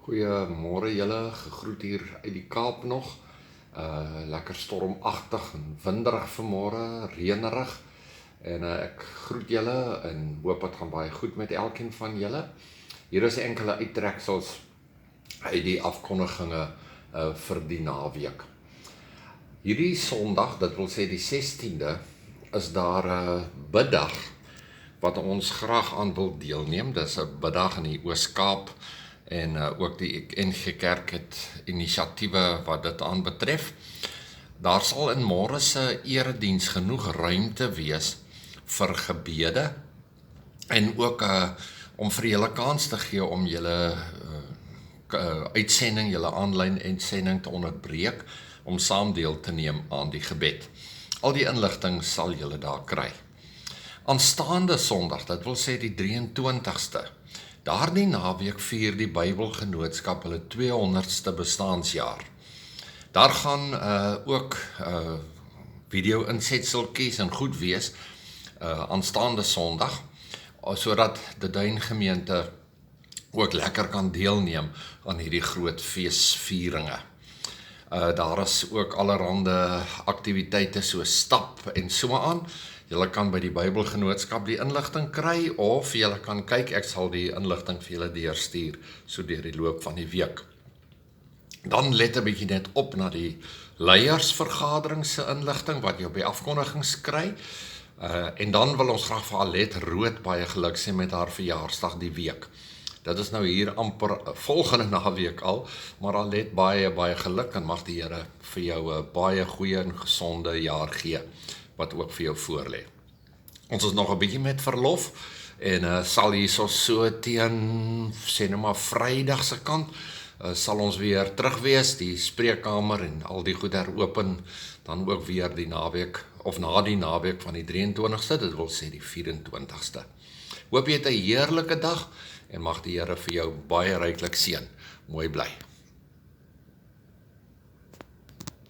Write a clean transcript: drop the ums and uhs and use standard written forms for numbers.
Goeiemôre julle, gegroet hier uit die Kaap nog. Lekker stormagtig en winderig vanmôre, reënerig. En ek groet julle en hoop dit gaan baie goed met elkeen van julle. Hier is enkele uittreksels uit die afkondiginge vir die naweek. Hierdie Sondag, dit wil sê die 16de, is daar 'n biddag wat ons graag aan wil deelneem. Dis 'n biddag in die Oos-Kaap en ook die NG Kerk het inisiatiewe wat dit aanbetref. Daar sal in môre se erediens genoeg ruimte wees vir gebede en ook om vir julle kans te gee om julle uitsending, julle aanlyn uitsending te onderbreek om saam deel te neem aan die gebed. Al die inligting sal julle daar kry. Aanstaande Sondag, dit wil sê die 23ste, daardie naweek vier die Bybelgenootskap hulle 200ste bestaансjaar. Daar gaan ook video-insetseltjies en goed wees aanstaande Sondag, sodat die Duin gemeente ook lekker kan deelneem aan hierdie groot feesvieringe. Daar is ook allerhande aktiwiteite so stap en so aan. Julle kan by die Bybelgenootskap die inligting kry of julle kan kyk, ek sal die inligting vir julle deurstuur so deur die loop van die week. Dan let 'n bietjie net op na die leiersvergadering se inligting wat jy by afkondigings kry. En dan wil ons graag vir Alet Rood baie geluk sê met haar verjaarsdag die week. Dit is nou hier amper volgende naweek al, maar Alet baie geluk en mag die Here vir jou 'n baie goeie en gesonde jaar gee, wat ook vir jou voorlê. Ons is nog 'n bietjie met verlof en sal hierso so teen, sê nou maar Vrydag se kant, sal ons weer terug wees, die spreekkamer en al die goed heropen, dan ook weer die naweek, of na die naweek van die 23ste, dit wil sê die 24ste. Hoop jy het 'n heerlike dag, en mag die Here vir jou baie ryklik seën. Mooi bly.